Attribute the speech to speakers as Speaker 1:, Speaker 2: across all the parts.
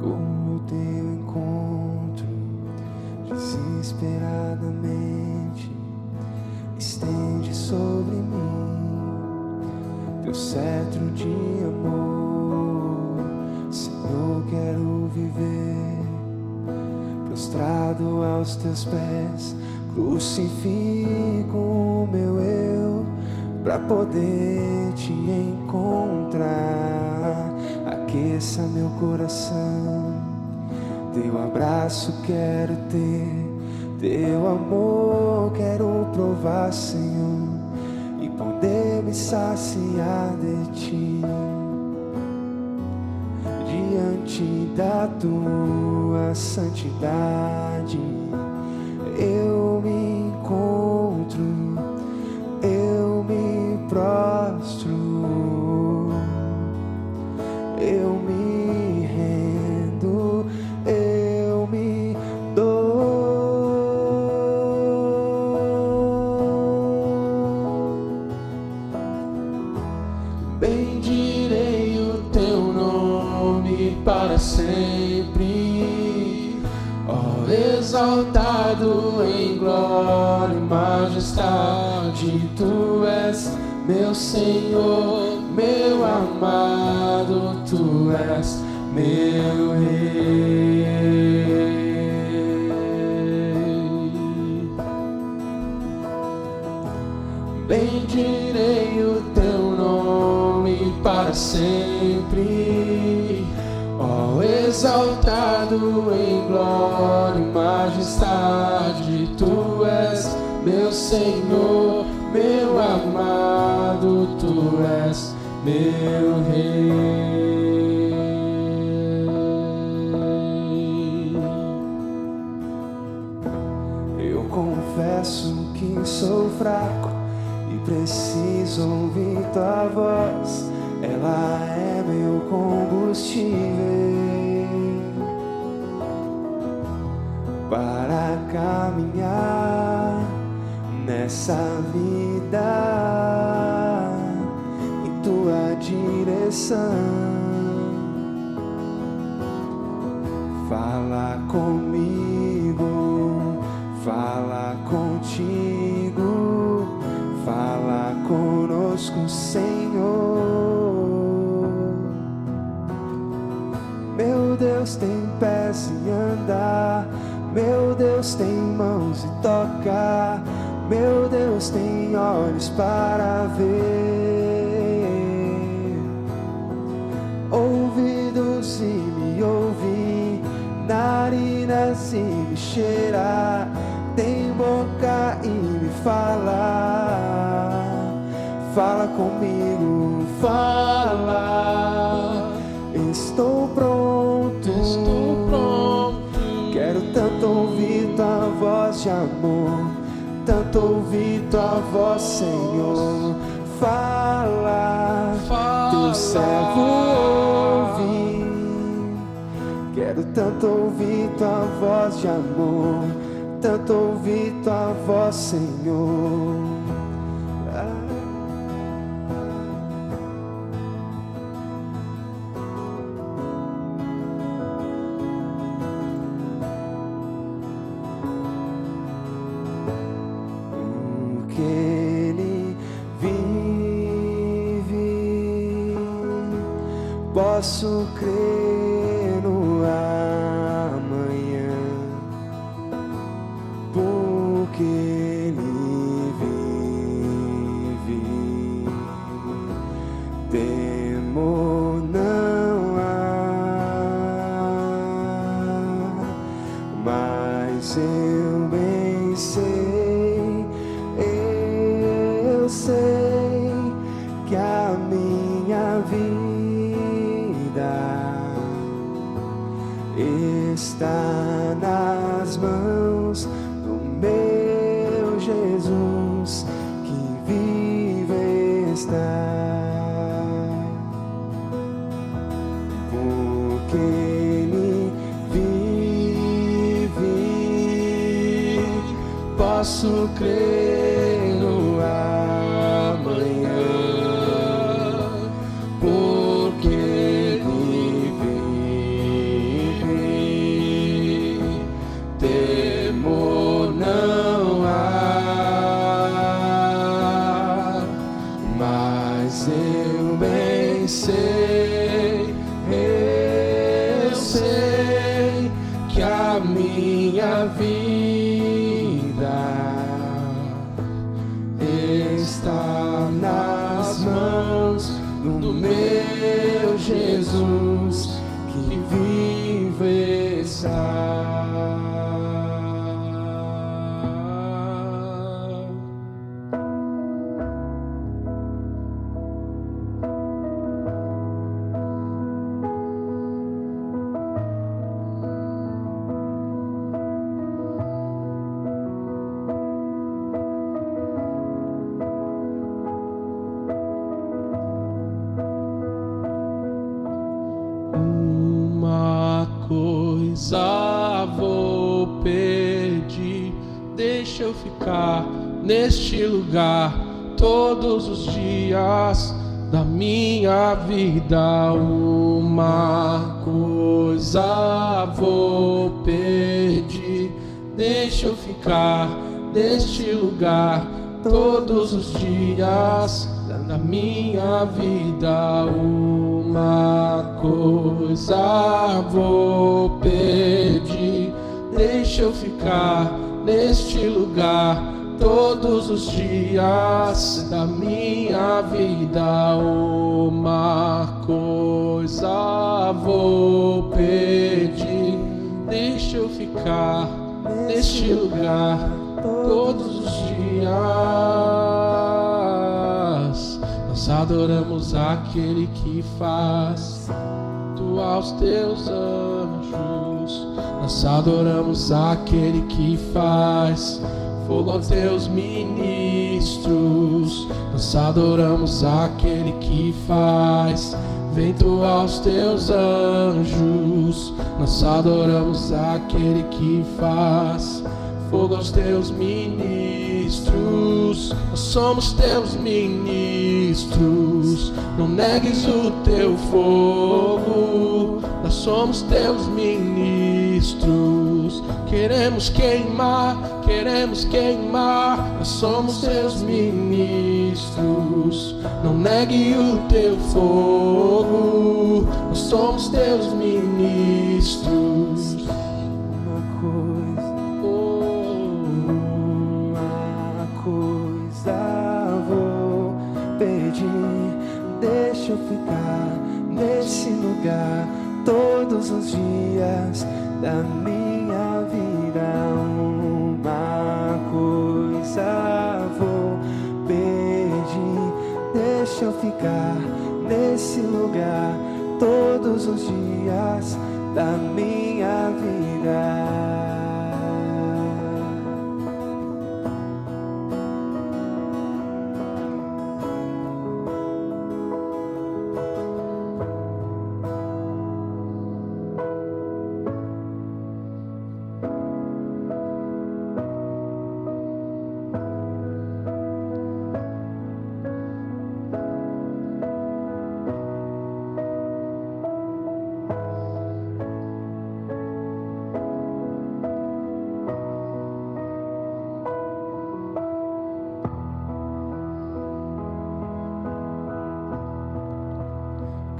Speaker 1: como o teu encontro, desesperadamente estende sobre mim teu cetro de amor. Senhor, quero viver prostrado aos teus pés, crucifico o meu eu pra poder te encontrar. Aqueça meu coração, teu abraço quero ter, teu amor quero provar, Senhor, e poder me saciar de ti. Diante da tua santidade eu me encontro, eu me prostro, eu me rendo, eu me dou. Bendirei o teu nome para sempre, ó exaltado em glória e majestade. Tu és meu Senhor, meu amado, tu és meu Rei. Bendirei o teu nome para sempre, ó exaltado em glória e majestade. Tu és meu Senhor, meu amado, tu és meu Rei. Eu confesso que sou fraco e preciso ouvir tua voz, ela é meu combustível para caminhar nessa vida em tua direção. Fala comigo, fala contigo, fala conosco, Senhor. Meu Deus tem pés e andar, meu Deus tem mãos e tocar, meu Deus tem olhos para ver, ouvidos e me ouvir, narinas e me cheirar, tem boca e me falar. Fala comigo, fala, estou pronto, quero tanto ouvir tua voz de amor, tanto ouvir tua voz, Senhor. Fala, teu servo ouve, quero tanto ouvir tua voz de amor, tanto ouvir tua voz, Senhor. Que Ele vive, posso crer no amanhã, porque Ele vive. Temor não há, mas eu bem sei, eu sei que a minha vida está nas mãos do meu Jesus que vive está. Porque Ele vive, posso crer no amanhã, porque Ele minha vida está nas mãos do meu Jesus que vive está. Vou pedir, deixa eu ficar neste lugar todos os dias da minha vida. Uma coisa vou pedir, deixa eu ficar neste lugar todos os dias da minha vida. Uma coisa vou pedir, deixa eu ficar neste lugar todos os dias da minha vida. Uma coisa vou pedir, deixa eu ficar neste lugar todos os dias. Nós adoramos aquele que faz tu aos teus anjos. Nós adoramos aquele que faz fogo aos teus ministros. Nós adoramos aquele que faz vento aos teus anjos. Nós adoramos aquele que faz fogo aos teus ministros. Nós somos teus ministros, não negues o teu fogo. Nós somos teus ministros, queremos queimar, queremos queimar. Nós somos teus ministros, não negue o teu fogo. Nós somos teus ministros.
Speaker 2: Deixa eu ficar nesse lugar todos os dias da minha vida. Uma coisa vou pedir, deixa eu ficar nesse lugar todos os dias da minha vida.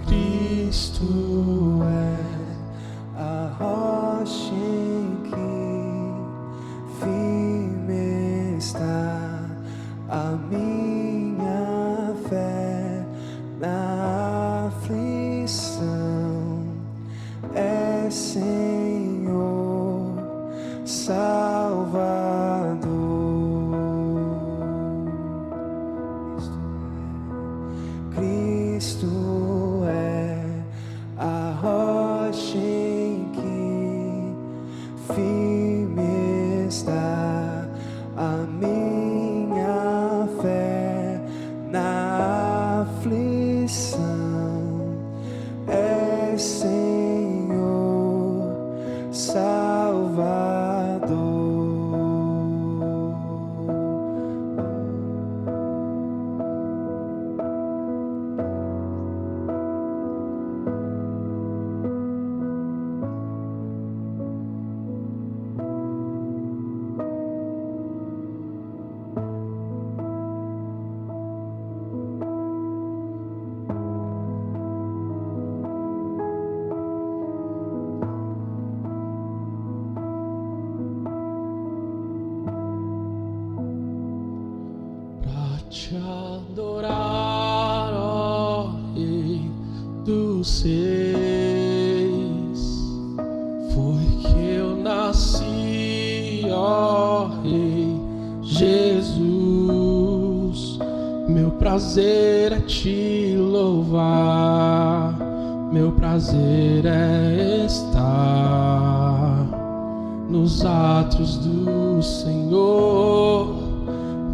Speaker 1: Cristo é
Speaker 2: a rocha em que firme está a minha fé na aflição. É Senhor Salvador. Cristo a rocha em que firme está a minha fé na aflição. É Senhor Salvador.
Speaker 1: foi que eu nasci, ó Rei Jesus. Meu prazer é te louvar, meu prazer é estar nos átrios do Senhor.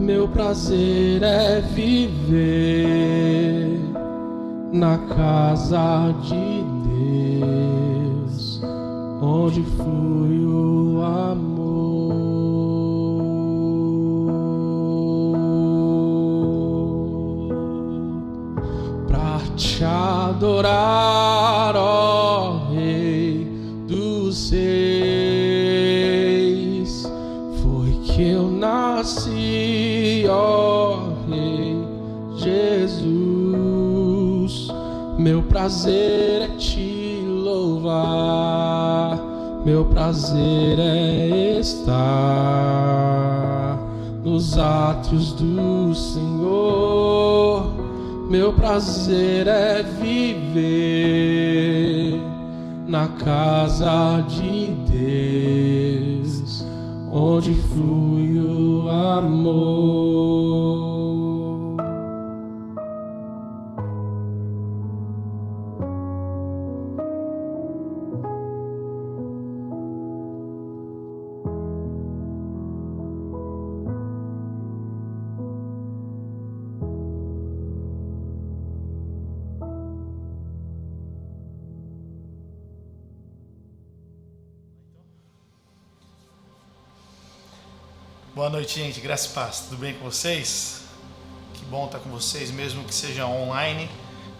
Speaker 1: Meu prazer é viver na casa de Deus, onde flui o amor. Pra te adorar, ó Rei dos Reis, foi que eu nasci, ó Rei Jesus. Meu prazer é te louvar, meu prazer é estar nos átrios do Senhor. Meu prazer é viver na casa de Deus, onde flui o amor.
Speaker 3: Boa noite, gente. Graça e paz. Tudo bem com vocês? Que bom estar com vocês, mesmo que seja online,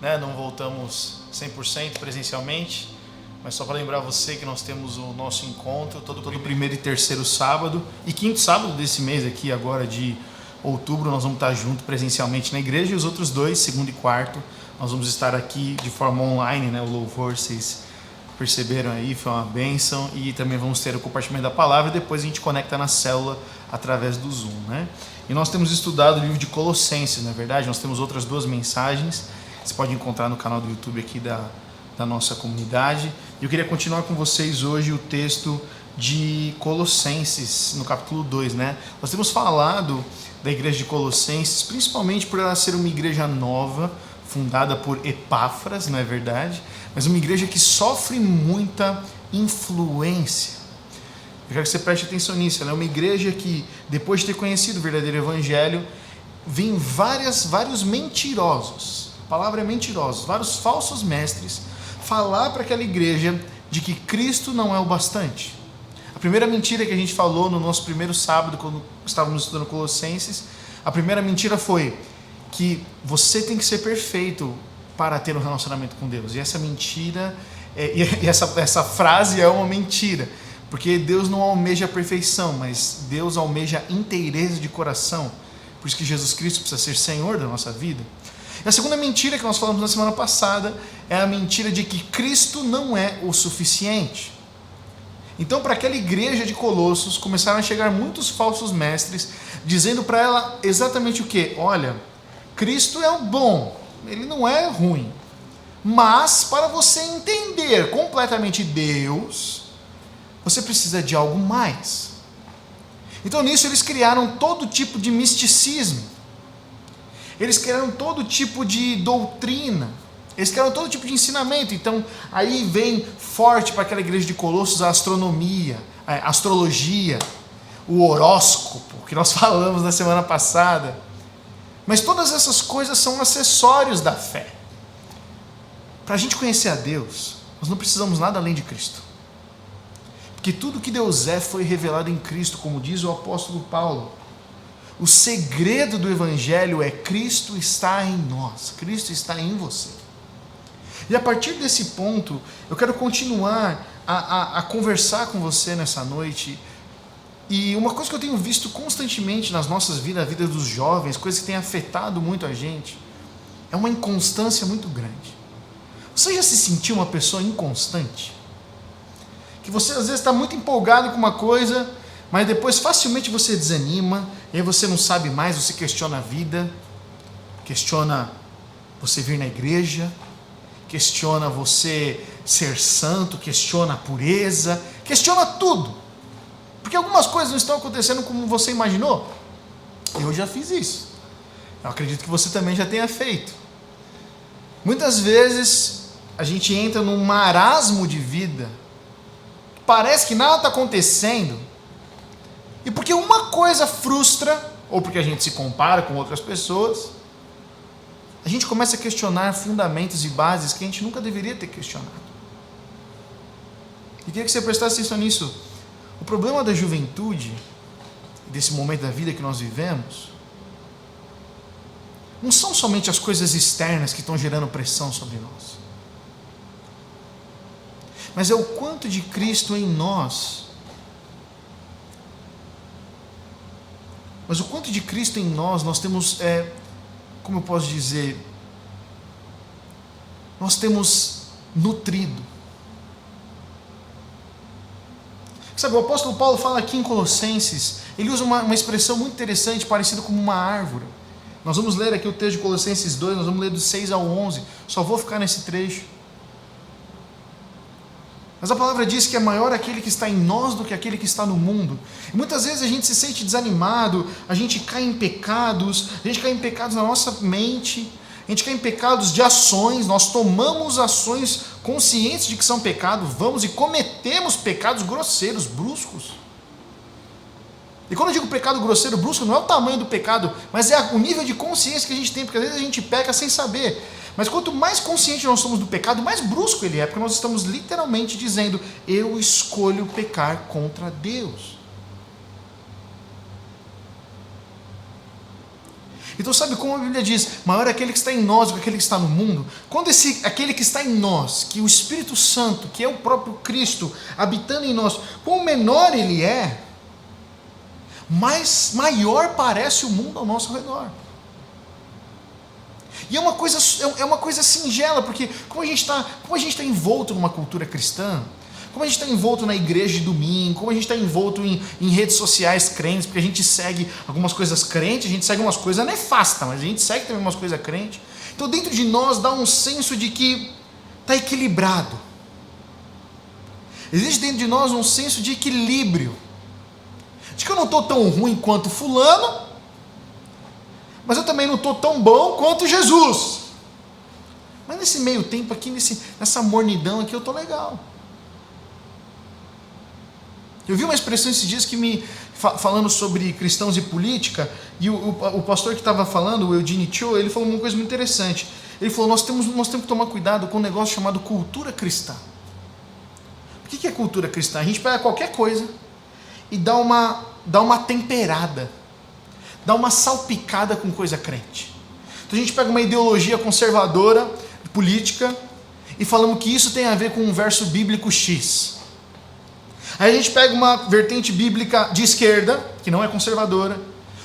Speaker 3: né? Não voltamos 100% presencialmente, mas só para lembrar você que nós temos o nosso encontro todo primeiro e terceiro sábado e quinto sábado desse mês aqui, agora de outubro, nós vamos estar juntos presencialmente na igreja, e os outros dois, segundo e quarto, nós vamos estar aqui de forma online, né? O louvor, vocês perceberam aí, foi uma bênção, e também vamos ter o compartilhamento da palavra, e depois a gente conecta na célula através do Zoom, né? E nós temos estudado o livro de Colossenses, na verdade, nós temos outras duas mensagens, você pode encontrar no canal do YouTube aqui da nossa comunidade, e eu queria continuar com vocês hoje o texto de Colossenses, no capítulo 2, né? Nós temos falado da igreja de Colossenses, principalmente por ela ser uma igreja nova, fundada por Epáfras, não é verdade? Mas uma igreja que sofre muita influência. Eu quero que você preste atenção nisso. Ela é uma igreja que, depois de ter conhecido o verdadeiro evangelho, vem vários mentirosos, a palavra é mentirosos, vários falsos mestres, falar para aquela igreja de que Cristo não é o bastante. A primeira mentira que a gente falou no nosso primeiro sábado, quando estávamos estudando Colossenses, a primeira mentira foi que você tem que ser perfeito para ter um relacionamento com Deus. E essa mentira, essa frase é uma mentira, porque Deus não almeja a perfeição, mas Deus almeja a inteireza de coração. Por isso que Jesus Cristo precisa ser Senhor da nossa vida. E a segunda mentira que nós falamos na semana passada é a mentira de que Cristo não é o suficiente. Então, para aquela igreja de Colossos, começaram a chegar muitos falsos mestres, dizendo para ela exatamente o quê? Olha, Cristo é o bom, ele não é ruim, mas para você entender completamente Deus, você precisa de algo mais. Então nisso eles criaram todo tipo de misticismo, eles criaram todo tipo de doutrina, eles criaram todo tipo de ensinamento. Então aí vem forte para aquela igreja de Colossos a astronomia, a astrologia, o horóscopo, que nós falamos na semana passada. Mas todas essas coisas são acessórios da fé. Para a gente conhecer a Deus, nós não precisamos nada além de Cristo. Porque tudo que Deus é foi revelado em Cristo, como diz o apóstolo Paulo. O segredo do Evangelho é Cristo está em nós, Cristo está em você. E a partir desse ponto, eu quero continuar a conversar com você nessa noite. E uma coisa que eu tenho visto constantemente nas nossas vidas, na vida dos jovens, coisa que tem afetado muito a gente, é uma inconstância muito grande. Você já se sentiu uma pessoa inconstante? Que você às vezes está muito empolgado com uma coisa, mas depois facilmente você desanima, e aí você não sabe mais, você questiona a vida, questiona você vir na igreja, questiona você ser santo, questiona a pureza, questiona tudo. Porque algumas coisas não estão acontecendo como você imaginou. Eu já fiz isso. Eu acredito que você também já tenha feito. Muitas vezes a gente entra num marasmo de vida, parece que nada está acontecendo, e porque uma coisa frustra, ou porque a gente se compara com outras pessoas, a gente começa a questionar fundamentos e bases que a gente nunca deveria ter questionado. E queria que você prestasse atenção nisso. O problema da juventude, desse momento da vida que nós vivemos, não são somente as coisas externas que estão gerando pressão sobre nós, mas é o quanto de Cristo em nós. Mas o quanto de Cristo em nós temos, como eu posso dizer, nós temos nutrido. Sabe, o apóstolo Paulo fala aqui em Colossenses, ele usa uma expressão muito interessante, parecida com uma árvore. Nós vamos ler aqui o texto de Colossenses 2, nós vamos ler do 6 ao 11, só vou ficar nesse trecho. Mas a palavra diz que é maior aquele que está em nós do que aquele que está no mundo. E muitas vezes a gente se sente desanimado, a gente cai em pecados, na nossa mente, a gente cai em pecados de ações, nós tomamos ações conscientes de que são pecados, vamos e cometemos pecados grosseiros, bruscos. E quando eu digo pecado grosseiro, brusco, não é o tamanho do pecado, mas é o nível de consciência que a gente tem, porque às vezes a gente peca sem saber. Mas quanto mais consciente nós somos do pecado, mais brusco ele é, porque nós estamos literalmente dizendo, eu escolho pecar contra Deus. Então sabe como a Bíblia diz, maior é aquele que está em nós do que aquele que está no mundo? Quando aquele que está em nós, que o Espírito Santo, que é o próprio Cristo, habitando em nós, quanto menor ele é, maior parece o mundo ao nosso redor. E é uma coisa singela, porque como a gente está envolto numa cultura cristã, como a gente está envolto na igreja de domingo, como a gente está envolto em redes sociais crentes, porque a gente segue algumas coisas crentes, a gente segue umas coisas nefastas, mas a gente segue também umas coisas crentes. Então dentro de nós dá um senso de que está equilibrado. Existe dentro de nós um senso de equilíbrio. De que eu não estou tão ruim quanto fulano, mas eu também não estou tão bom quanto Jesus. Mas nesse meio tempo aqui, nessa mornidão aqui, eu estou legal. Eu vi uma expressão esses dias que falando sobre cristãos e política, e o pastor que estava falando, o Eugene Cho, ele falou uma coisa muito interessante. Ele falou, nós temos que tomar cuidado com um negócio chamado cultura cristã. O que é cultura cristã? A gente pega qualquer coisa e dá uma temperada, dá uma salpicada com coisa crente. Então a gente pega uma ideologia conservadora, política, e falamos que isso tem a ver com um verso bíblico X. Aí a gente pega uma vertente bíblica de esquerda, que não é conservadora,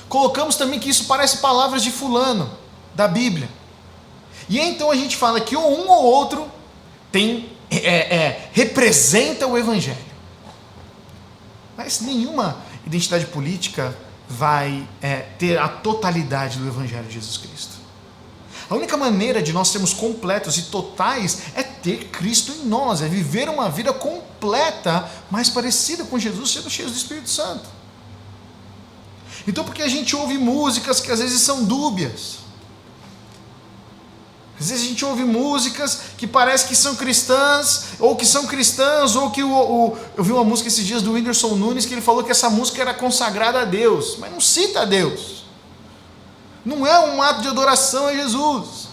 Speaker 3: colocamos também que isso parece palavras de fulano, da Bíblia. E então a gente fala que um ou outro representa o Evangelho. Mas nenhuma identidade política vai ter a totalidade do Evangelho de Jesus Cristo. A única maneira de nós sermos completos e totais é ter Cristo em nós, é viver uma vida completa, mais parecida com Jesus, sendo cheio do Espírito Santo. Então, porque a gente ouve músicas que às vezes são dúbias, às vezes a gente ouve músicas que parece que são cristãs, ou que eu vi uma música esses dias do Whindersson Nunes, que ele falou que essa música era consagrada a Deus, mas não cita a Deus. Não é um ato de adoração a Jesus.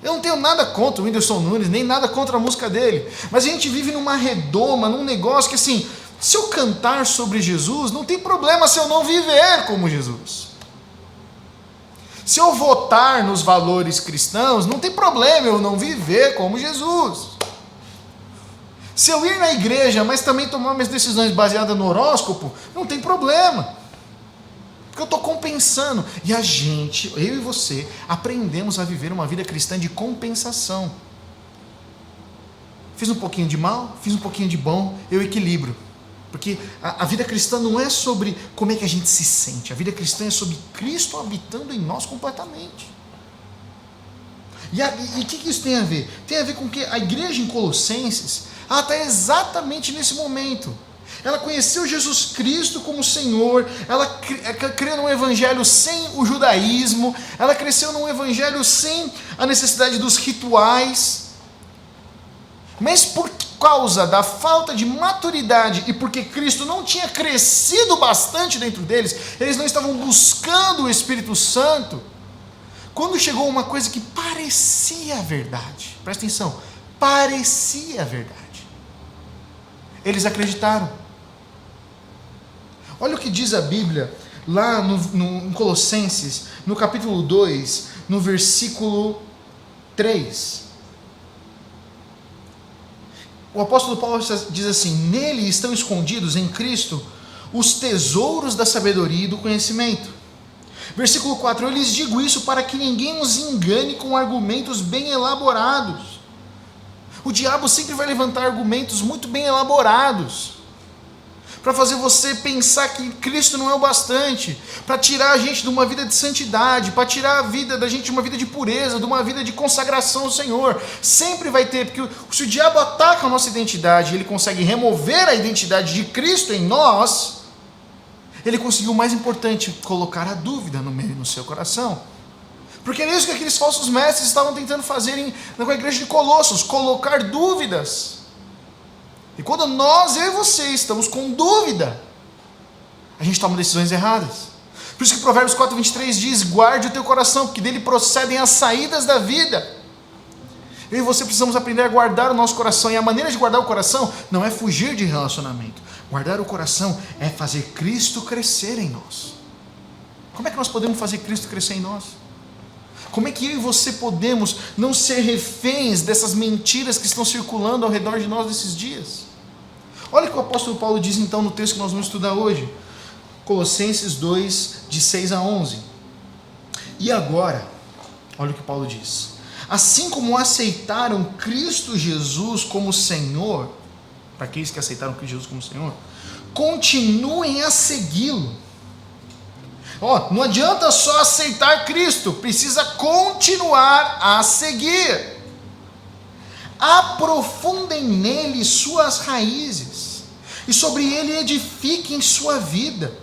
Speaker 3: Eu não tenho nada contra o Whindersson Nunes, nem nada contra a música dele, mas a gente vive numa redoma, num negócio que assim, se eu cantar sobre Jesus, não tem problema se eu não viver como Jesus. Se eu votar nos valores cristãos, não tem problema eu não viver como Jesus. Se eu ir na igreja, mas também tomar minhas decisões baseadas no horóscopo, não tem problema. Porque eu estou compensando. E a gente, eu e você, aprendemos a viver uma vida cristã de compensação. Fiz um pouquinho de mal, fiz um pouquinho de bom, eu equilibro. Porque a vida cristã não é sobre como é que a gente se sente. A vida cristã é sobre Cristo habitando em nós completamente. E o que isso tem a ver? Tem a ver com que a igreja em Colossenses, ela está exatamente nesse momento. Ela conheceu Jesus Cristo como Senhor, ela creu num evangelho sem o judaísmo, ela cresceu num evangelho sem a necessidade dos rituais, mas por causa da falta de maturidade e porque Cristo não tinha crescido bastante dentro deles, eles não estavam buscando o Espírito Santo. Quando chegou uma coisa que parecia verdade, presta atenção, parecia verdade, eles acreditaram. Olha o que diz a Bíblia lá em Colossenses, no capítulo 2, no versículo 3. O apóstolo Paulo diz assim: nele estão escondidos em Cristo os tesouros da sabedoria e do conhecimento. Versículo 4, eu lhes digo isso para que ninguém os engane com argumentos bem elaborados. O diabo sempre vai levantar argumentos muito bem elaborados, para fazer você pensar que Cristo não é o bastante, para tirar a gente de uma vida de santidade, para tirar a vida da gente de uma vida de pureza, de uma vida de consagração ao Senhor. Sempre vai ter, porque se o diabo ataca a nossa identidade, ele consegue remover a identidade de Cristo em nós, ele conseguiu o mais importante, colocar a dúvida no seu coração. Porque é isso que aqueles falsos mestres estavam tentando fazer com a igreja de Colossos, colocar dúvidas. E quando nós, eu e você, estamos com dúvida, a gente toma decisões erradas. Por isso que Provérbios 4:23 diz: guarde o teu coração, porque dele procedem as saídas da vida. Eu e você precisamos aprender a guardar o nosso coração, e a maneira de guardar o coração não é fugir de relacionamento. Guardar o coração é fazer Cristo crescer em nós. Como é que nós podemos fazer Cristo crescer em nós? Como é que eu e você podemos não ser reféns dessas mentiras que estão circulando ao redor de nós nesses dias? Olha o que o apóstolo Paulo diz então no texto que nós vamos estudar hoje. Colossenses 2, de 6 a 11. E agora, olha o que Paulo diz. Assim como aceitaram Cristo Jesus como Senhor, para aqueles que aceitaram Cristo Jesus como Senhor, continuem a segui-lo. Não adianta só aceitar Cristo, precisa continuar a seguir. Aprofundem nele suas raízes, e sobre ele edifiquem sua vida.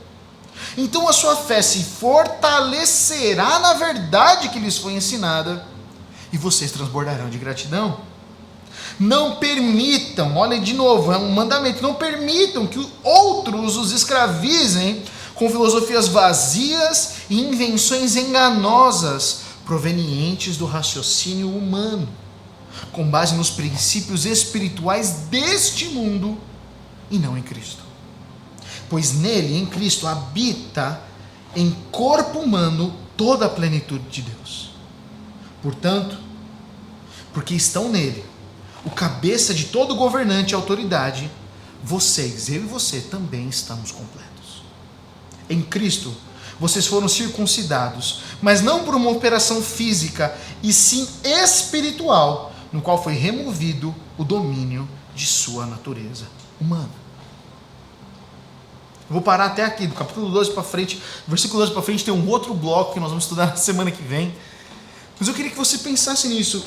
Speaker 3: Então a sua fé se fortalecerá na verdade que lhes foi ensinada, e vocês transbordarão de gratidão. Não permitam, olha de novo, é um mandamento, não permitam que outros os escravizem com filosofias vazias e invenções enganosas, provenientes do raciocínio humano, com base nos princípios espirituais deste mundo e não em Cristo. Pois nele, em Cristo, habita em corpo humano toda a plenitude de Deus. Portanto, porque estão nele, o cabeça de todo governante e autoridade, vocês, eu e você, também estamos completos. Em Cristo, vocês foram circuncidados, mas não por uma operação física, e sim espiritual, no qual foi removido o domínio de sua natureza humana. Eu vou parar até aqui, do capítulo 12 para frente, versículo 12 para frente, tem um outro bloco que nós vamos estudar na semana que vem. Mas eu queria que você pensasse nisso.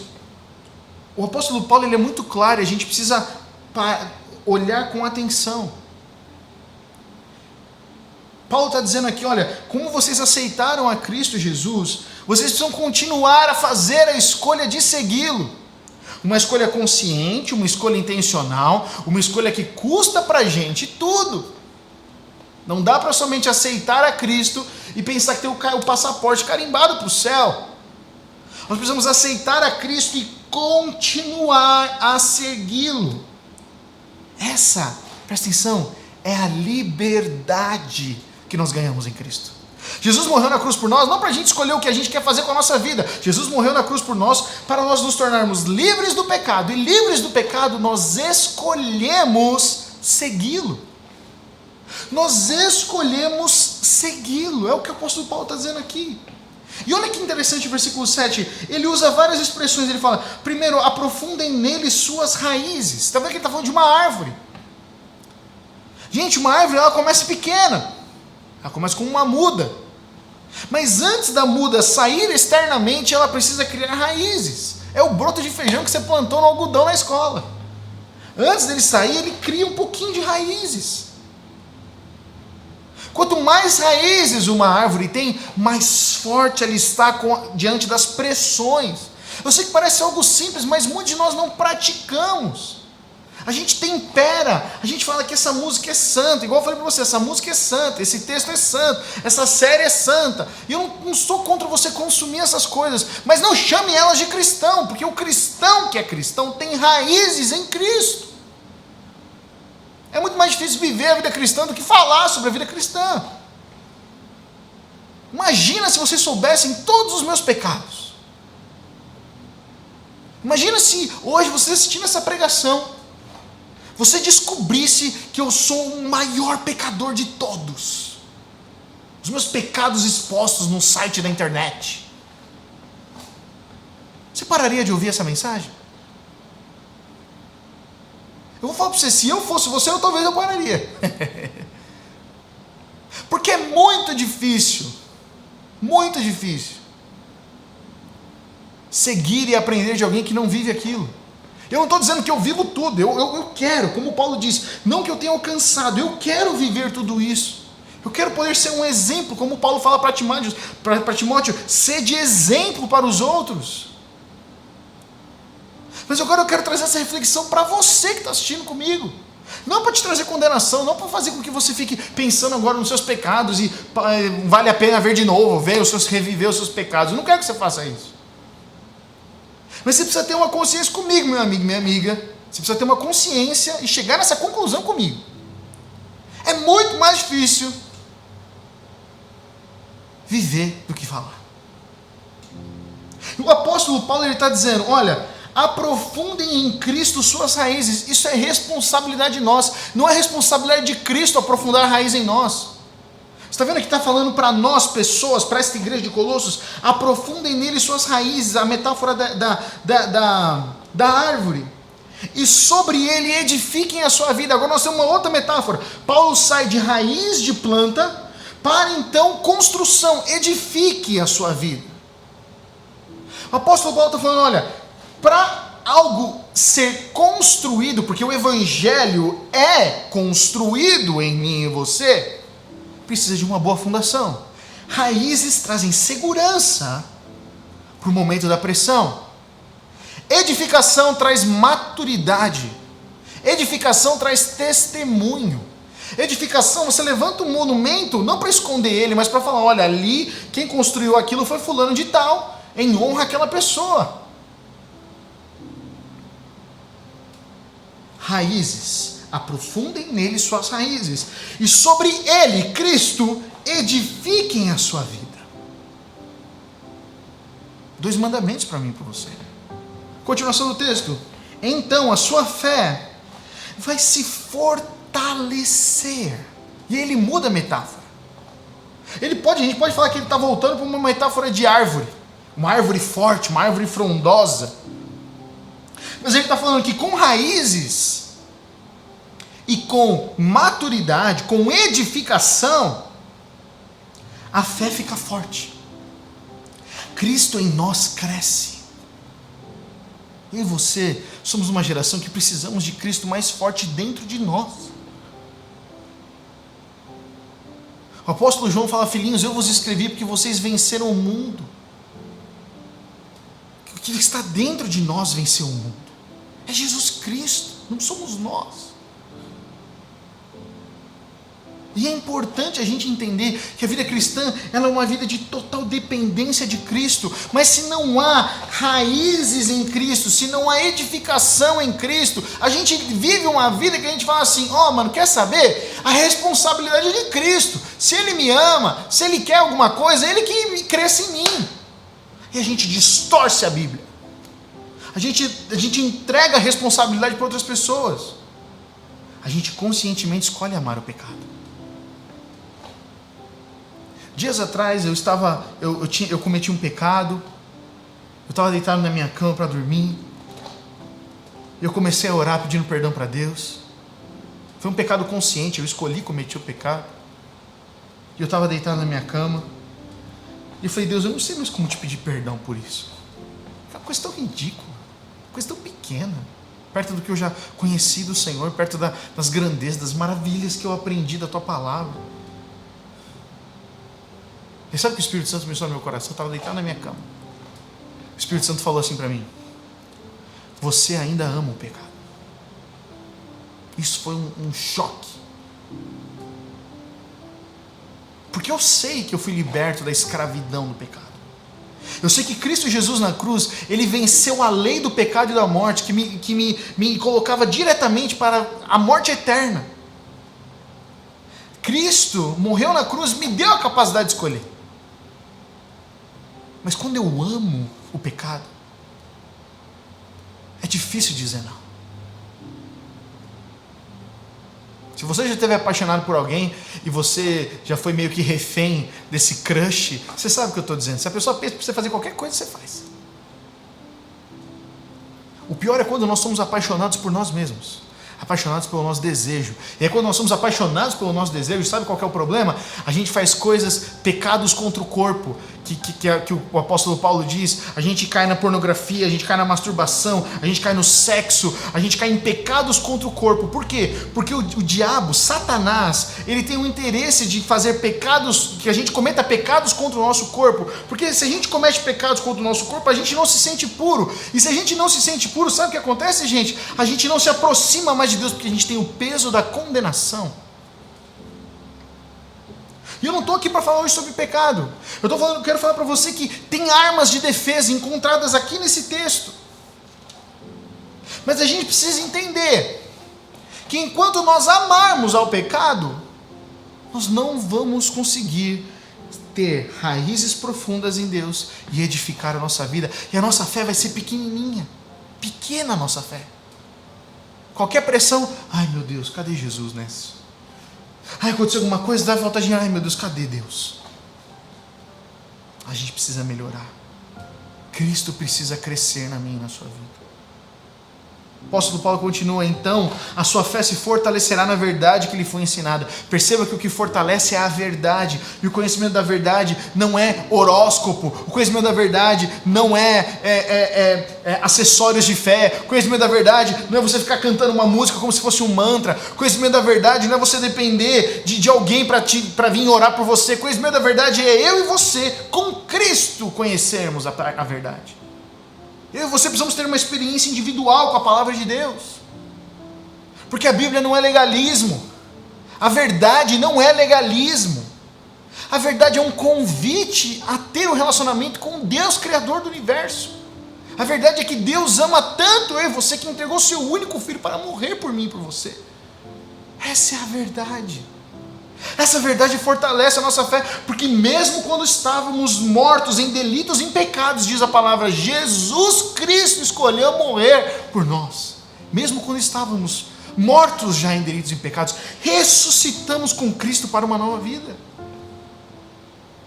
Speaker 3: O apóstolo Paulo, ele é muito claro, e a gente precisa olhar com atenção. Paulo está dizendo aqui, olha, como vocês aceitaram a Cristo Jesus, vocês precisam continuar a fazer a escolha de segui-lo. Uma escolha consciente, uma escolha intencional, uma escolha que custa para a gente tudo. Não dá para somente aceitar a Cristo e pensar que tem o passaporte carimbado para o céu. Nós precisamos aceitar a Cristo e continuar a segui-lo. Essa, presta atenção, é a liberdade que nós ganhamos em Cristo. Jesus morreu na cruz por nós, não para a gente escolher o que a gente quer fazer com a nossa vida. Jesus morreu na cruz por nós para nós nos tornarmos livres do pecado. E livres do pecado, nós escolhemos segui-lo. Nós escolhemos segui-lo. É o que o apóstolo Paulo está dizendo aqui. E olha que interessante o versículo 7. Ele usa várias expressões. Ele fala, primeiro, aprofundem nele suas raízes. Está vendo que ele está falando de uma árvore. Gente, uma árvore, ela começa pequena. Ela começa com uma muda. Mas antes da muda sair externamente, ela precisa criar raízes. É o broto de feijão que você plantou no algodão na escola. Antes dele sair, ele cria um pouquinho de raízes. Quanto mais raízes uma árvore tem, mais forte ela está diante das pressões. Eu sei que parece algo simples, mas muitos de nós não praticamos. A gente tempera, a gente fala que essa música é santa, igual eu falei para você, essa música é santa, esse texto é santo, essa série é santa. E eu não sou contra você consumir essas coisas, mas não chame elas de cristão, porque o cristão que é cristão tem raízes em Cristo. É muito mais difícil viver a vida cristã do que falar sobre a vida cristã. Imagina se vocês soubessem todos os meus pecados. Imagina se hoje você assistindo essa pregação, você descobrisse que eu sou o maior pecador de todos. Os meus pecados expostos no site da internet. Você pararia de ouvir essa mensagem? Eu vou falar para você, se eu fosse você, talvez eu pararia. Porque é muito difícil seguir e aprender de alguém que não vive aquilo. Eu não estou dizendo que eu vivo tudo, eu quero, como Paulo diz, não que eu tenha alcançado, eu quero viver tudo isso. Eu quero poder ser um exemplo, como Paulo fala para Timóteo, ser de exemplo para os outros. Mas agora eu quero trazer essa reflexão para você que está assistindo comigo. Não para te trazer condenação, não para fazer com que você fique pensando agora nos seus pecados e vale a pena ver de novo, reviver os seus pecados. Eu não quero que você faça isso. Mas você precisa ter uma consciência comigo, meu amigo, minha amiga. Você precisa ter uma consciência e chegar nessa conclusão comigo. É muito mais difícil viver do que falar. O apóstolo Paulo está dizendo, olha, aprofundem em Cristo suas raízes. Isso é responsabilidade nossa. Não é responsabilidade de Cristo aprofundar a raiz em nós. Você está vendo que está falando para nós, pessoas, para esta igreja de Colossos, aprofundem nele suas raízes, a metáfora da árvore, e sobre ele edifiquem a sua vida. Agora nós temos uma outra metáfora. Paulo sai de raiz de planta para então construção, edifique a sua vida. O apóstolo Paulo está falando, olha, para algo ser construído, porque o evangelho é construído em mim e em você, precisa de uma boa fundação. Raízes trazem segurança para o momento da pressão. Edificação traz maturidade. Edificação traz testemunho. Edificação, você levanta um monumento não para esconder ele, mas para falar, olha, ali quem construiu aquilo foi fulano de tal, em honra àquela pessoa. Raízes. Aprofundem nele suas raízes. E sobre ele, Cristo, edifiquem a sua vida. 2 mandamentos para mim e para você. Continuação do texto. Então a sua fé vai se fortalecer. E ele muda a metáfora. A gente pode falar que ele está voltando para uma metáfora de árvore. Uma árvore forte, uma árvore frondosa. Mas ele está falando que com raízes e com maturidade, com edificação, a fé fica forte. Cristo em nós cresce. Eu e você somos uma geração que precisamos de Cristo mais forte dentro de nós. O apóstolo João fala, filhinhos, eu vos escrevi porque vocês venceram o mundo. O que está dentro de nós venceu o mundo. É Jesus Cristo, não somos nós. E é importante a gente entender que a vida cristã ela é uma vida de total dependência de Cristo. Mas se não há raízes em Cristo, se não há edificação em Cristo, a gente vive uma vida que a gente fala assim, mano, quer saber? A responsabilidade é de Cristo. Se Ele me ama, se Ele quer alguma coisa, Ele que cresce em mim. E a gente distorce a Bíblia. A gente entrega a responsabilidade para outras pessoas. A gente conscientemente escolhe amar o pecado. Dias atrás eu cometi um pecado, eu estava deitado na minha cama para dormir, eu comecei a orar pedindo perdão para Deus. Foi um pecado consciente, eu escolhi cometer o pecado, e eu estava deitado na minha cama, E eu falei, Deus, eu não sei mais como te pedir perdão por isso. É uma coisa tão ridícula, uma coisa tão pequena, perto do que eu já conheci do Senhor, perto das grandezas, das maravilhas que eu aprendi da tua palavra. E sabe o que o Espírito Santo começou no meu coração? Eu estava deitado na minha cama. O Espírito Santo falou assim para mim: você ainda ama o pecado. Isso foi um choque. Porque eu sei que eu fui liberto da escravidão do pecado. Eu sei que Cristo Jesus na cruz, Ele venceu a lei do pecado e da morte, que me colocava diretamente para a morte eterna. Cristo morreu na cruz, me deu a capacidade de escolher. Mas quando eu amo o pecado, é difícil dizer não. Se você já esteve apaixonado por alguém e você já foi meio que refém desse crush, você sabe o que eu estou dizendo. Se a pessoa pensa para você fazer qualquer coisa, você faz. O pior é quando nós somos apaixonados por nós mesmos, apaixonados pelo nosso desejo. E aí quando nós somos apaixonados pelo nosso desejo, sabe qual que é o problema? A gente faz coisas, pecados contra o corpo, que o apóstolo Paulo diz. A gente cai na pornografia, a gente cai na masturbação, a gente cai no sexo, a gente cai em pecados contra o corpo. Por quê? Porque o diabo, Satanás, ele tem o interesse de fazer pecados, que a gente cometa pecados contra o nosso corpo. Porque se a gente comete pecados contra o nosso corpo, a gente não se sente puro. E se a gente não se sente puro, sabe o que acontece, gente? A gente não se aproxima mais de Deus, porque a gente tem o peso da condenação. E eu não estou aqui para falar hoje sobre pecado. Eu quero falar para você que tem armas de defesa encontradas aqui nesse texto. Mas a gente precisa entender que enquanto nós amarmos ao pecado, nós não vamos conseguir ter raízes profundas em Deus e edificar a nossa vida. E a nossa fé vai ser pequenininha. Pequena a nossa fé. Qualquer pressão, ai meu Deus, cadê Jesus nessa? Ai, aconteceu alguma coisa, dá falta de, ai meu Deus, cadê Deus? A gente precisa melhorar. Cristo precisa crescer na minha e na sua vida. O apóstolo Paulo continua: então a sua fé se fortalecerá na verdade que lhe foi ensinada. Perceba que o que fortalece é a verdade, e o conhecimento da verdade não é horóscopo, o conhecimento da verdade não é acessórios de fé, o conhecimento da verdade não é você ficar cantando uma música como se fosse um mantra, o conhecimento da verdade não é você depender de alguém para vir orar por você, o conhecimento da verdade é eu e você, com Cristo, conhecermos a verdade. Eu e você precisamos ter uma experiência individual com a palavra de Deus. Porque a Bíblia não é legalismo. A verdade não é legalismo. A verdade é um convite a ter um relacionamento com Deus, Criador do universo. A verdade é que Deus ama tanto eu e você que entregou seu único filho para morrer por mim e por você. Essa é a verdade. Essa verdade fortalece a nossa fé, porque mesmo quando estávamos mortos em delitos e em pecados, diz a palavra, Jesus Cristo escolheu morrer por nós. Mesmo quando estávamos mortos já em delitos e em pecados, ressuscitamos com Cristo para uma nova vida.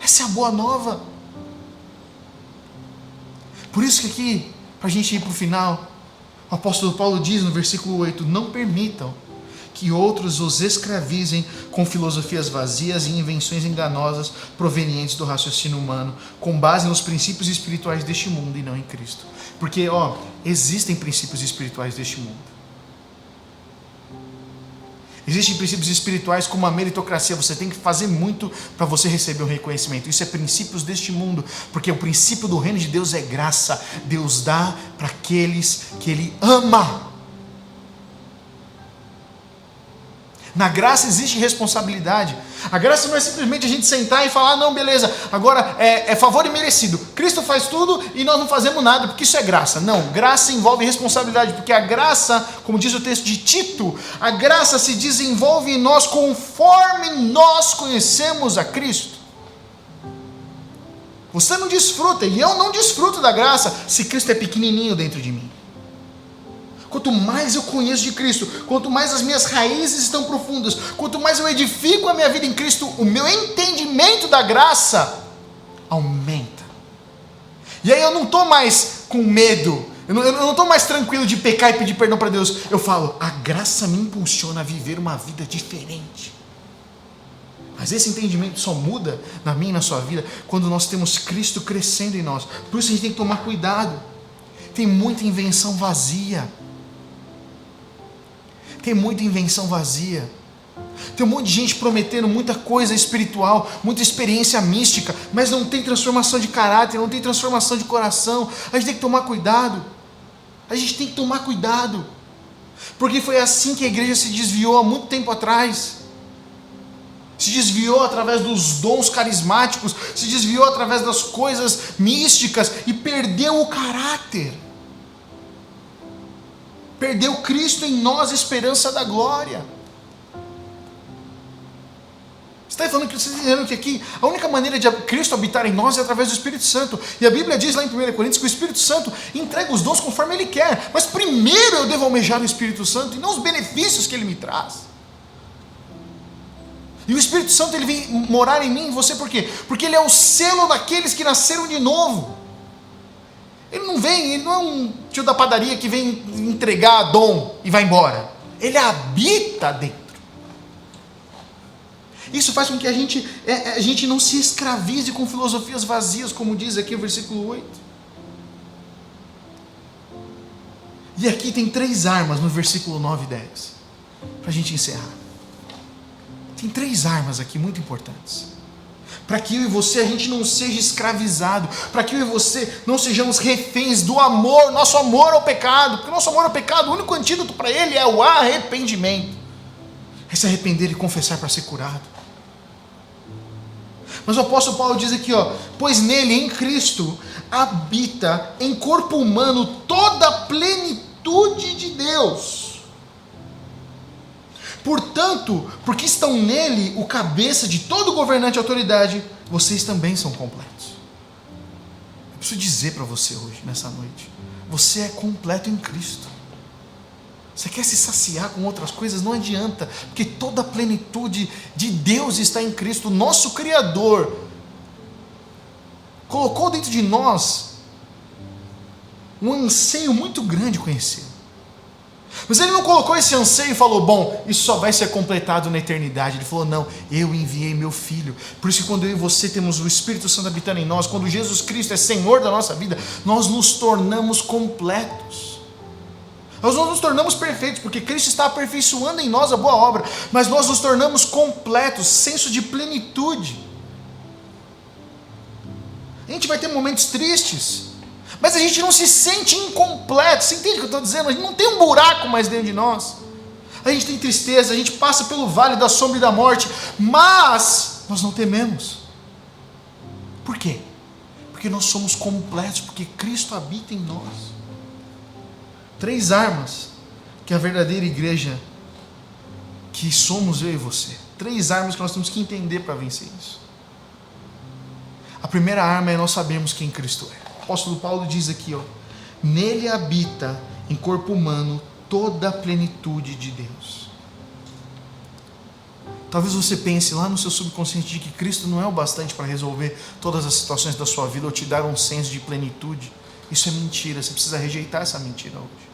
Speaker 3: Essa é a boa nova. Por isso que aqui, para a gente ir para o final, o apóstolo Paulo diz no versículo 8, não permitam que outros os escravizem com filosofias vazias e invenções enganosas provenientes do raciocínio humano, com base nos princípios espirituais deste mundo e não em Cristo. Porque, existem princípios espirituais deste mundo. Existem princípios espirituais como a meritocracia, você tem que fazer muito para você receber um reconhecimento. Isso é princípios deste mundo, porque o princípio do reino de Deus é graça. Deus dá para aqueles que Ele ama. Na graça existe responsabilidade. A graça não é simplesmente a gente sentar e falar, não, beleza, agora é favor imerecido. Cristo faz tudo e nós não fazemos nada, porque isso é graça. Não, graça envolve responsabilidade, porque a graça, como diz o texto de Tito, a graça se desenvolve em nós conforme nós conhecemos a Cristo. Você não desfruta, e eu não desfruto da graça, se Cristo é pequenininho dentro de mim. Quanto mais eu conheço de Cristo, quanto mais as minhas raízes estão profundas, quanto mais eu edifico a minha vida em Cristo, o meu entendimento da graça aumenta. E aí eu não estou mais com medo, eu não estou mais tranquilo de pecar e pedir perdão para Deus. Eu falo, a graça me impulsiona a viver uma vida diferente. Mas esse entendimento só muda na minha e na sua vida quando nós temos Cristo crescendo em nós. Por isso a gente tem que tomar cuidado. Tem muita invenção vazia. Tem muita invenção vazia. Tem um monte de gente prometendo muita coisa espiritual, muita experiência mística, mas não tem transformação de caráter, não tem transformação de coração. A gente tem que tomar cuidado. A gente tem que tomar cuidado. Porque foi assim que a igreja se desviou há muito tempo atrás. Se desviou através dos dons carismáticos, se desviou através das coisas místicas e perdeu o caráter. Perdeu Cristo em nós, a esperança da glória. Você está falando que vocês entenderam que aqui a única maneira de Cristo habitar em nós é através do Espírito Santo. E a Bíblia diz lá em 1 Coríntios que o Espírito Santo entrega os dons conforme Ele quer. Mas primeiro eu devo almejar o Espírito Santo e não os benefícios que Ele me traz. E o Espírito Santo ele vem morar em mim e em você por quê? Porque Ele é o selo daqueles que nasceram de novo. Ele não é um tio da padaria que vem entregar dom e vai embora. Ele habita dentro. Isso faz com que a gente não se escravize com filosofias vazias, como diz aqui o versículo 8. E aqui tem 3 armas no versículo 9 e 10, para a gente encerrar. Tem 3 armas aqui muito importantes. Para que eu e você a gente não seja escravizado, para que eu e você não sejamos reféns do amor, nosso amor ao pecado, porque o nosso amor ao pecado, o único antídoto para ele é o arrependimento. É se arrepender e confessar para ser curado. Mas o apóstolo Paulo diz aqui, pois nele, em Cristo, habita em corpo humano toda a plenitude de Deus. Portanto, porque estão nele o cabeça de todo governante e autoridade, vocês também são completos. Eu preciso dizer para você hoje, nessa noite, você é completo em Cristo. Você quer se saciar com outras coisas? Não adianta, porque toda a plenitude de Deus está em Cristo. O nosso Criador colocou dentro de nós um anseio muito grande conhecê-lo. Mas Ele não colocou esse anseio e falou, bom, isso só vai ser completado na eternidade. Ele falou, não, eu enviei meu Filho. Por isso que quando eu e você temos o Espírito Santo habitando em nós, quando Jesus Cristo é Senhor da nossa vida, nós nos tornamos completos. Nós não nos tornamos perfeitos, porque Cristo está aperfeiçoando em nós a boa obra, mas nós nos tornamos completos, senso de plenitude. A gente vai ter momentos tristes, mas a gente não se sente incompleto. Você entende o que eu estou dizendo? A gente não tem um buraco mais dentro de nós. A gente tem tristeza, a gente passa pelo vale da sombra e da morte, mas nós não tememos. Por quê? Porque nós somos completos, porque Cristo habita em nós. 3 armas que a verdadeira igreja que somos eu e você. 3 armas que nós temos que entender para vencer isso. A primeira arma é nós sabermos quem Cristo é. O apóstolo Paulo diz aqui, nele habita em corpo humano toda a plenitude de Deus. Talvez você pense lá no seu subconsciente de que Cristo não é o bastante para resolver todas as situações da sua vida ou te dar um senso de plenitude. Isso é mentira, você precisa rejeitar essa mentira hoje.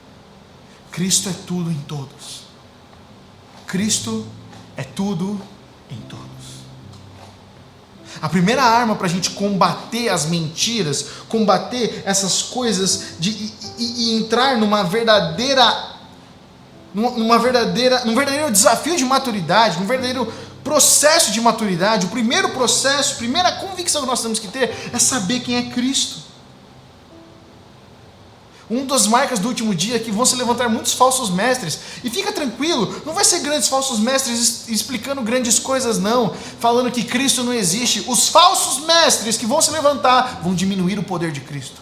Speaker 3: Cristo é tudo em todos. Cristo é tudo em todos. A primeira arma para a gente combater as mentiras, combater essas coisas e entrar num verdadeiro desafio de maturidade, num verdadeiro processo de maturidade, o primeiro processo, a primeira convicção que nós temos que ter é saber quem é Cristo. Uma das marcas do último dia é que vão se levantar muitos falsos mestres. E fica tranquilo, não vai ser grandes falsos mestres explicando grandes coisas não, falando que Cristo não existe. Os falsos mestres que vão se levantar vão diminuir o poder de Cristo.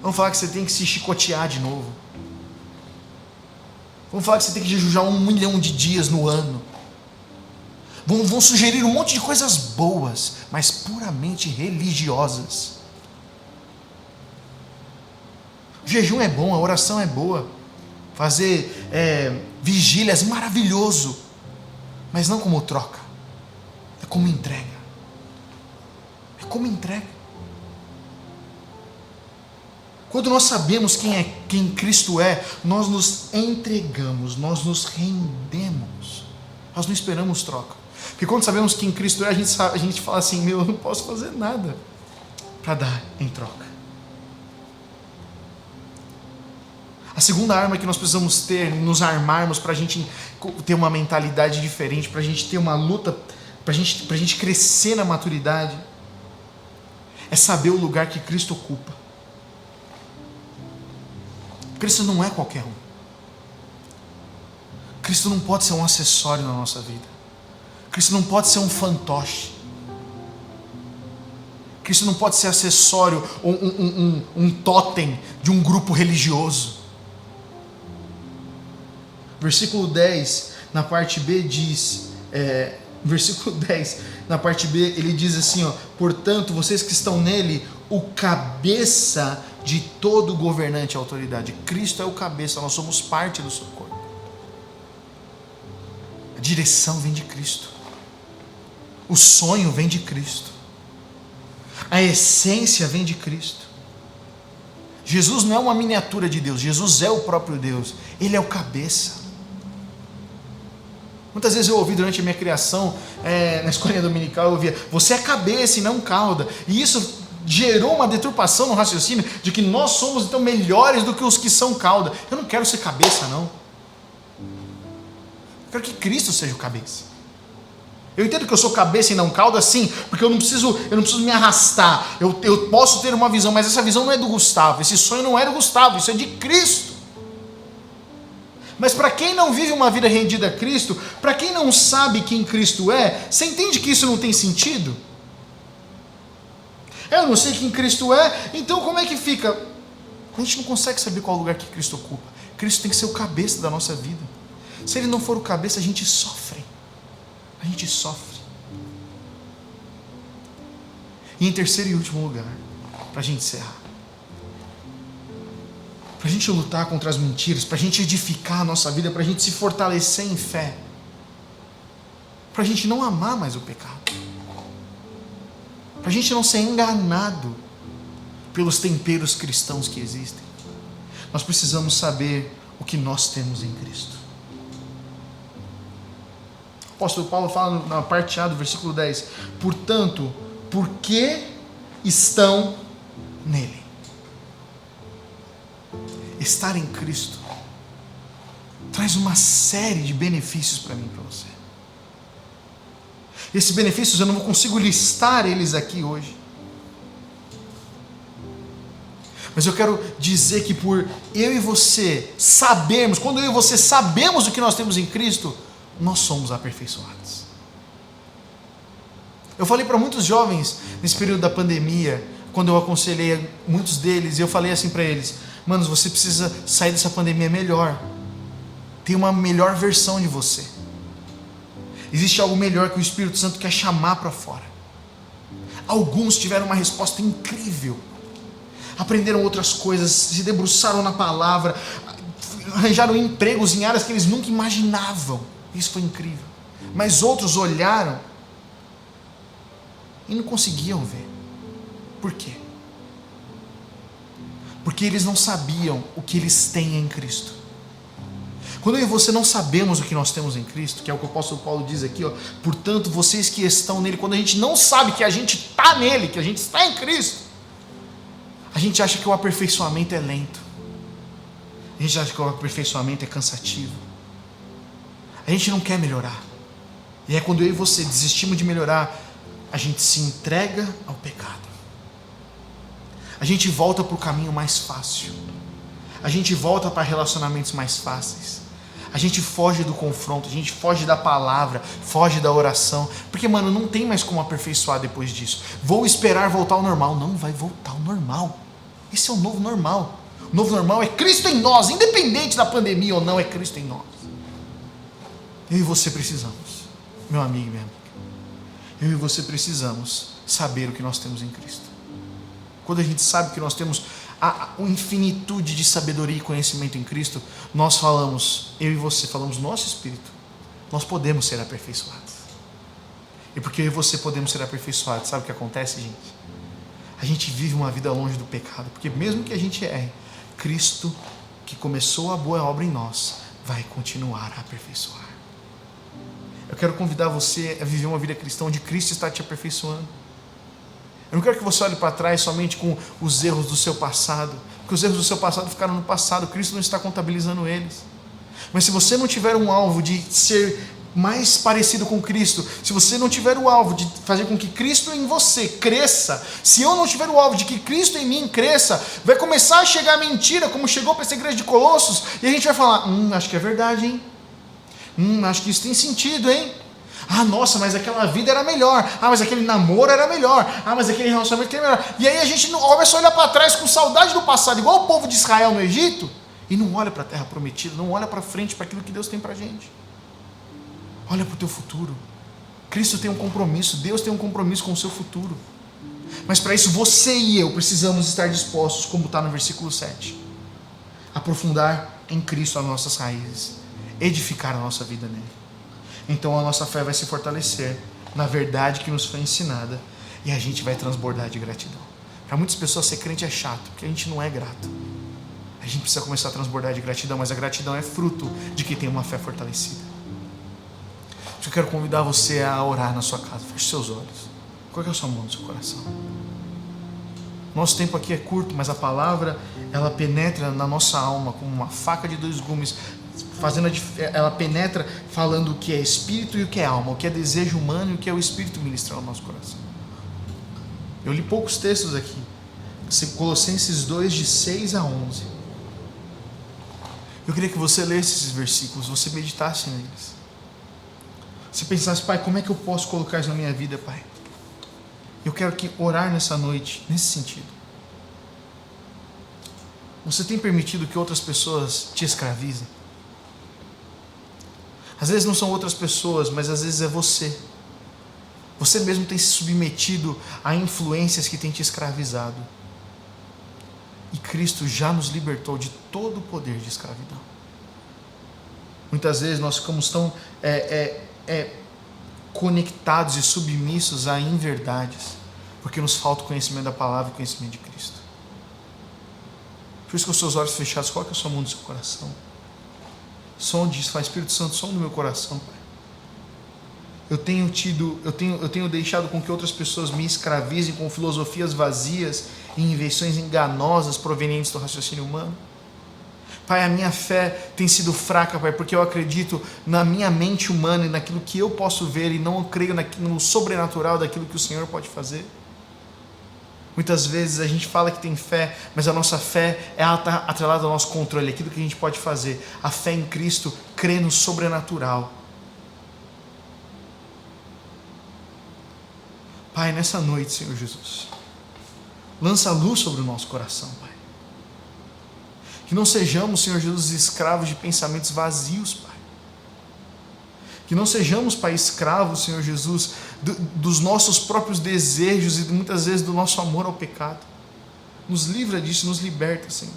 Speaker 3: Vão falar que você tem que se chicotear de novo. Vão falar que você tem que jejuar 1 milhão de dias no ano. Vão sugerir um monte de coisas boas, mas puramente religiosas. O jejum é bom, a oração é boa, fazer vigílias é maravilhoso, mas não como troca, é como entrega. É como entrega. Quando nós sabemos quem Cristo é, nós nos entregamos, nós nos rendemos. Nós não esperamos troca. Porque quando sabemos que em Cristo é, a gente fala assim, eu não posso fazer nada para dar em troca. A segunda arma que nós precisamos ter, nos armarmos para a gente ter uma mentalidade diferente, para a gente ter uma luta, para a gente crescer na maturidade, é saber o lugar que Cristo ocupa. Cristo não é qualquer um. Cristo não pode ser um acessório na nossa vida. Cristo não pode ser um fantoche. Cristo não pode ser acessório, um totem de um grupo religioso. Versículo 10, na parte B diz, versículo 10, na parte B, ele diz assim, portanto, vocês que estão nele, o cabeça de todo governante e autoridade. Cristo é o cabeça, nós somos parte do seu corpo. A direção vem de Cristo. O sonho vem de Cristo. A essência vem de Cristo. Jesus não é uma miniatura de Deus, Jesus é o próprio Deus. Ele é o cabeça. Muitas vezes eu ouvi durante a minha criação, na escolinha dominical, eu ouvia, você é cabeça e não cauda. E isso gerou uma deturpação no raciocínio de que nós somos então melhores do que os que são cauda. Eu não quero ser cabeça, não. Eu quero que Cristo seja o cabeça. Eu entendo que eu sou cabeça e não cauda, sim, porque eu não preciso me arrastar. Eu posso ter uma visão, mas essa visão não é do Gustavo, esse sonho não é do Gustavo, isso é de Cristo. Mas para quem não vive uma vida rendida a Cristo, para quem não sabe quem Cristo é, você entende que isso não tem sentido? Eu não sei quem Cristo é, então como é que fica? A gente não consegue saber qual lugar que Cristo ocupa. Cristo tem que ser o cabeça da nossa vida. Se Ele não for o cabeça, a gente sofre. A gente sofre. E em terceiro e último lugar, para a gente encerrar, para a gente lutar contra as mentiras, para a gente edificar a nossa vida, para a gente se fortalecer em fé, para a gente não amar mais o pecado, para a gente não ser enganado pelos temperos cristãos que existem, nós precisamos saber o que nós temos em Cristo. O apóstolo Paulo fala na parte A do versículo 10, portanto, por que estão nele? Estar em Cristo traz uma série de benefícios para mim e para você. Esses benefícios eu não consigo listar eles aqui hoje. Mas eu quero dizer que por eu e você sabermos, quando eu e você sabemos o que nós temos em Cristo, nós somos aperfeiçoados. Eu falei para muitos jovens nesse período da pandemia, quando eu aconselhei muitos deles, e eu falei assim para eles, manos, você precisa sair dessa pandemia melhor. Tem uma melhor versão de você. Existe algo melhor que o Espírito Santo quer chamar para fora. Alguns tiveram uma resposta incrível. Aprenderam outras coisas, se debruçaram na palavra, arranjaram empregos em áreas que eles nunca imaginavam. Isso foi incrível. Mas outros olharam e não conseguiam ver. Por quê? Porque eles não sabiam o que eles têm em Cristo. Quando eu e você não sabemos o que nós temos em Cristo, que é o que o apóstolo Paulo diz aqui, portanto, vocês que estão nele, quando a gente não sabe que a gente está nele, que a gente está em Cristo, a gente acha que o aperfeiçoamento é lento. A gente acha que o aperfeiçoamento é cansativo. A gente não quer melhorar. E é quando eu e você desistimos de melhorar, a gente se entrega ao pecado. A gente volta para o caminho mais fácil. A gente volta para relacionamentos mais fáceis. A gente foge do confronto, a gente foge da palavra, foge da oração. Porque, mano, não tem mais como aperfeiçoar depois disso. Vou esperar voltar ao normal. Não vai voltar ao normal. Esse é o novo normal. O novo normal é Cristo em nós, independente da pandemia ou não, é Cristo em nós. Eu e você precisamos, meu amigo e minha amiga, eu e você precisamos saber o que nós temos em Cristo. Quando a gente sabe que nós temos uma infinitude de sabedoria e conhecimento em Cristo, nós falamos, eu e você falamos nosso espírito, nós podemos ser aperfeiçoados. E porque eu e você podemos ser aperfeiçoados, sabe o que acontece, gente? A gente vive uma vida longe do pecado, porque mesmo que a gente erre, Cristo, que começou a boa obra em nós, vai continuar a aperfeiçoar. Eu quero convidar você a viver uma vida cristã onde Cristo está te aperfeiçoando. Eu não quero que você olhe para trás somente com os erros do seu passado, porque os erros do seu passado ficaram no passado, Cristo não está contabilizando eles. Mas se você não tiver um alvo de ser mais parecido com Cristo, se você não tiver o alvo de fazer com que Cristo em você cresça, se eu não tiver o alvo de que Cristo em mim cresça, vai começar a chegar a mentira, como chegou para essa igreja de Colossos, e a gente vai falar, acho que é verdade, hein? Acho que isso tem sentido, hein? Nossa, mas aquela vida era melhor. Mas aquele namoro era melhor. Mas aquele relacionamento era melhor. E aí a gente não começa a olhar para trás com saudade do passado, igual o povo de Israel no Egito, e não olha para a terra prometida, não olha para frente, para aquilo que Deus tem para a gente. Olha para o teu futuro. Cristo tem um compromisso, Deus tem um compromisso com o seu futuro. Mas para isso você e eu precisamos estar dispostos, como está no versículo 7, aprofundar em Cristo as nossas raízes, edificar a nossa vida nele. Então a nossa fé vai se fortalecer na verdade que nos foi ensinada, e a gente vai transbordar de gratidão. Para muitas pessoas ser crente é chato, porque a gente não é grato. A gente precisa começar a transbordar de gratidão, mas a gratidão é fruto de quem tem uma fé fortalecida. Eu quero convidar você a orar na sua casa. Feche seus olhos. Coloque a sua mão no seu coração. Nosso tempo aqui é curto, mas a palavra, ela penetra na nossa alma como uma faca de 2 gumes, ela penetra falando o que é espírito e o que é alma, o que é desejo humano e o que é o espírito ministrando no nosso coração. Eu li poucos textos aqui. Colossenses 2, de 6 a 11. Eu queria que você lesse esses versículos, você meditasse neles. Você pensasse, Pai, como é que eu posso colocar isso na minha vida, Pai? Eu quero orar nessa noite, nesse sentido. Você tem permitido que outras pessoas te escravizem? Às vezes não são outras pessoas, mas às vezes é você. Você mesmo tem se submetido a influências que têm te escravizado. E Cristo já nos libertou de todo o poder de escravidão. Muitas vezes nós ficamos tão conectados e submissos a inverdades, porque nos falta o conhecimento da palavra e o conhecimento de Cristo. Por isso, com os seus olhos fechados, coloque a sua mão no seu coração. Sonde isso, faz Espírito Santo, sonde no meu coração, Pai. Eu tenho deixado com que outras pessoas me escravizem com filosofias vazias e invenções enganosas provenientes do raciocínio humano. Pai, a minha fé tem sido fraca, Pai, porque eu acredito na minha mente humana e naquilo que eu posso ver e não creio no sobrenatural daquilo que o Senhor pode fazer. Muitas vezes a gente fala que tem fé, mas a nossa fé está atrelada ao nosso controle, aquilo que a gente pode fazer. A fé em Cristo crê no sobrenatural. Pai, nessa noite, Senhor Jesus, lança a luz sobre o nosso coração, Pai. Que não sejamos, Senhor Jesus, escravos de pensamentos vazios, Pai. Que não sejamos, Pai, escravos, Senhor Jesus, dos nossos próprios desejos e muitas vezes do nosso amor ao pecado. Nos livra disso, nos liberta, Senhor.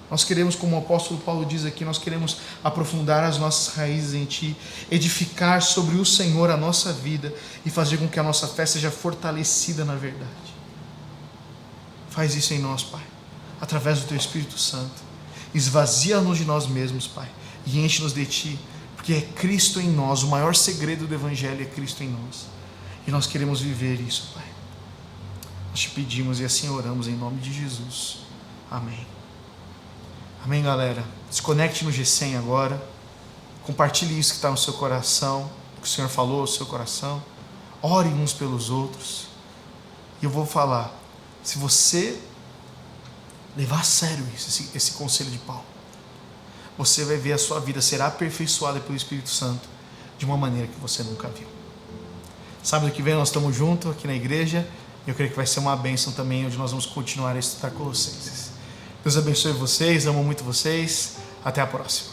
Speaker 3: Nós queremos, como o apóstolo Paulo diz aqui, nós queremos aprofundar as nossas raízes em Ti, edificar sobre o Senhor a nossa vida e fazer com que a nossa fé seja fortalecida na verdade. Faz isso em nós, Pai, através do Teu Espírito Santo. Esvazia-nos de nós mesmos, Pai, e enche-nos de Ti, porque é Cristo em nós, o maior segredo do Evangelho é Cristo em nós. E nós queremos viver isso, Pai. Nós Te pedimos e assim oramos em nome de Jesus. Amém. Amém, galera. Desconecte no G100 agora. Compartilhe isso que está no seu coração, o que o Senhor falou no seu coração. Orem uns pelos outros. E eu vou falar, se você levar a sério esse conselho de Paulo, você vai ver a sua vida ser aperfeiçoada pelo Espírito Santo de uma maneira que você nunca viu. Sábado que vem nós estamos juntos aqui na igreja. Eu creio que vai ser uma bênção também, onde nós vamos continuar a estudar Colossenses. Deus abençoe vocês, amo muito vocês. Até a próxima.